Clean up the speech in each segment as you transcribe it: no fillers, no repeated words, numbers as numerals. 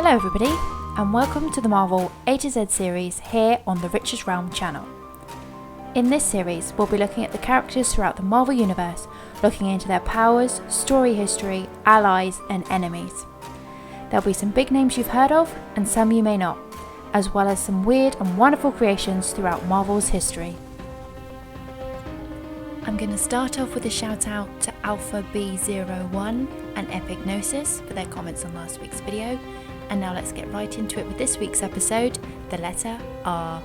Hello everybody, and welcome to the Marvel A to Z series here on the Richest Realm channel. In this series, we'll be looking at the characters throughout the Marvel Universe, looking into their powers, story history, allies, and enemies. There'll be some big names you've heard of, and some you may not, as well as some weird and wonderful creations throughout Marvel's history. I'm going to start off with a shout out to Alpha B01 and Epic Gnosis for their comments on last week's video. And now let's get right into it with this week's episode, the letter R.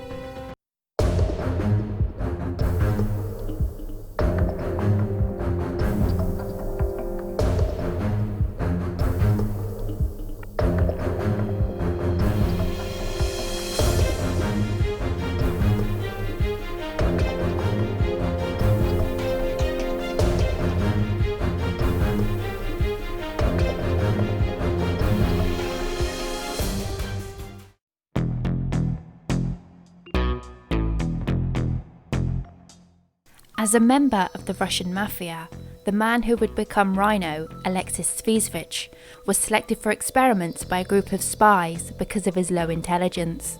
As a member of the Russian mafia, the man who would become Rhino, Alexis Svizvich, was selected for experiments by a group of spies because of his low intelligence.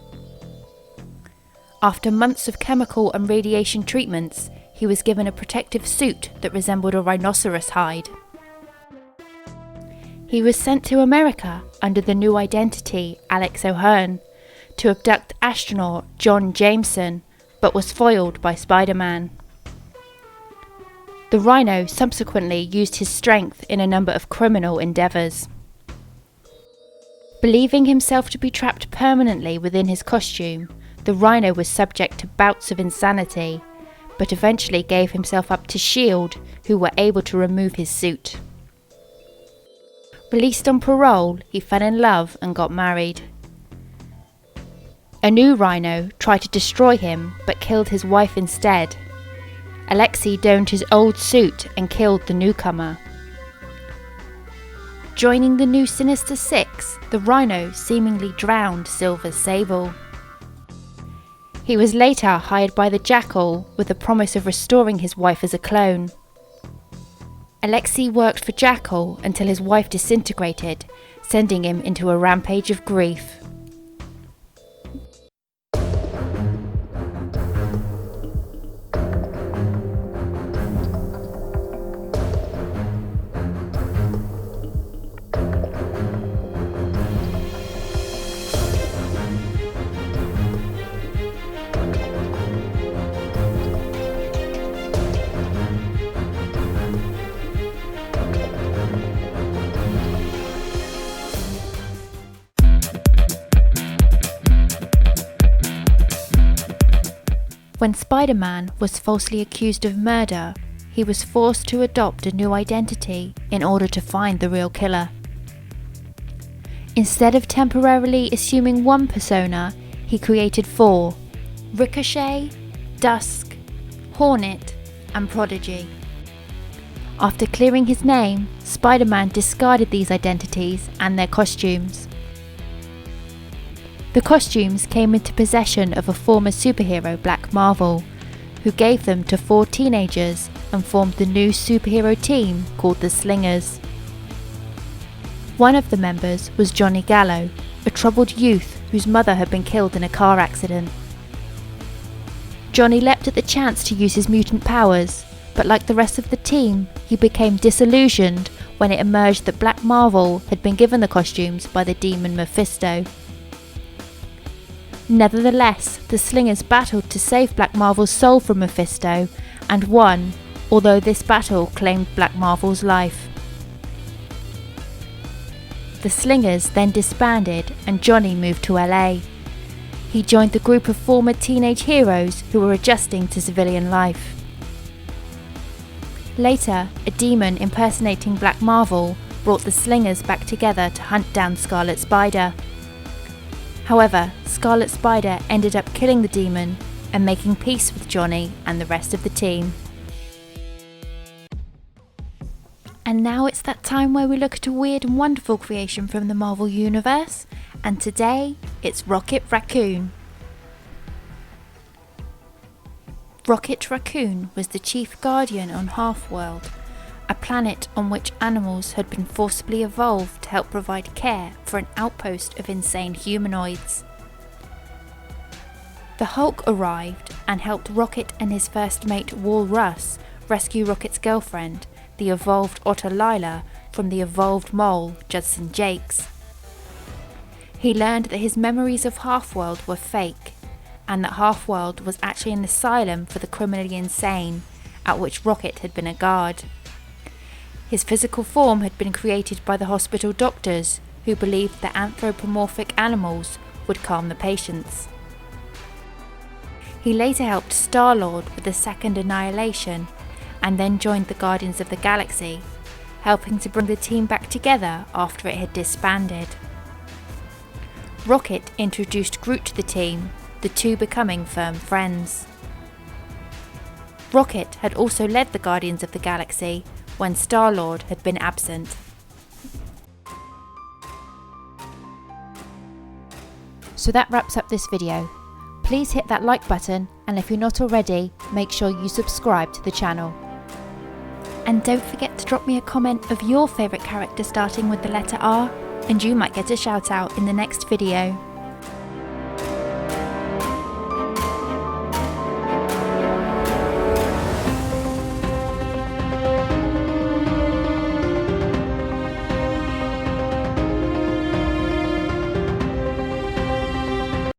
After months of chemical and radiation treatments, he was given a protective suit that resembled a rhinoceros hide. He was sent to America under the new identity Alex O'Hearn to abduct astronaut John Jameson, but was foiled by Spider-Man. The Rhino subsequently used his strength in a number of criminal endeavours. Believing himself to be trapped permanently within his costume, the Rhino was subject to bouts of insanity, but eventually gave himself up to S.H.I.E.L.D., who were able to remove his suit. Released on parole, he fell in love and got married. A new Rhino tried to destroy him, but killed his wife instead. Alexei donned his old suit and killed the newcomer. Joining the new Sinister Six, the Rhino seemingly drowned Silver's Sable. He was later hired by the Jackal with the promise of restoring his wife as a clone. Alexei worked for Jackal until his wife disintegrated, sending him into a rampage of grief. When Spider-Man was falsely accused of murder, he was forced to adopt a new identity in order to find the real killer. Instead of temporarily assuming one persona, he created four: Ricochet, Dusk, Hornet, and Prodigy. After clearing his name, Spider-Man discarded these identities and their costumes. The costumes came into possession of a former superhero, Black Marvel, who gave them to four teenagers and formed the new superhero team called the Slingers. One of the members was Johnny Gallo, a troubled youth whose mother had been killed in a car accident. Johnny leapt at the chance to use his mutant powers, but like the rest of the team, he became disillusioned when it emerged that Black Marvel had been given the costumes by the demon Mephisto. Nevertheless, the Slingers battled to save Black Marvel's soul from Mephisto, and won, although this battle claimed Black Marvel's life. The Slingers then disbanded and Johnny moved to LA. He joined the group of former teenage heroes who were adjusting to civilian life. Later, a demon impersonating Black Marvel brought the Slingers back together to hunt down Scarlet Spider. However, Scarlet Spider ended up killing the demon and making peace with Johnny and the rest of the team. And now it's that time where we look at a weird and wonderful creation from the Marvel Universe, and today it's Rocket Raccoon. Rocket Raccoon was the chief guardian on Half-World, a planet on which animals had been forcibly evolved to help provide care for an outpost of insane humanoids. The Hulk arrived and helped Rocket and his first mate Walrus rescue Rocket's girlfriend, the evolved otter Lila, from the evolved mole Judson Jakes. He learned that his memories of Half-World were fake, and that Half-World was actually an asylum for the criminally insane, at which Rocket had been a guard. His physical form had been created by the hospital doctors, who believed that anthropomorphic animals would calm the patients. He later helped Star-Lord with the second Annihilation, and then joined the Guardians of the Galaxy, helping to bring the team back together after it had disbanded. Rocket introduced Groot to the team, the two becoming firm friends. Rocket had also led the Guardians of the Galaxy when Star-Lord had been absent. So that wraps up this video. Please hit that like button, and if you're not already, make sure you subscribe to the channel. And don't forget to drop me a comment of your favourite character starting with the letter R, and you might get a shout out in the next video.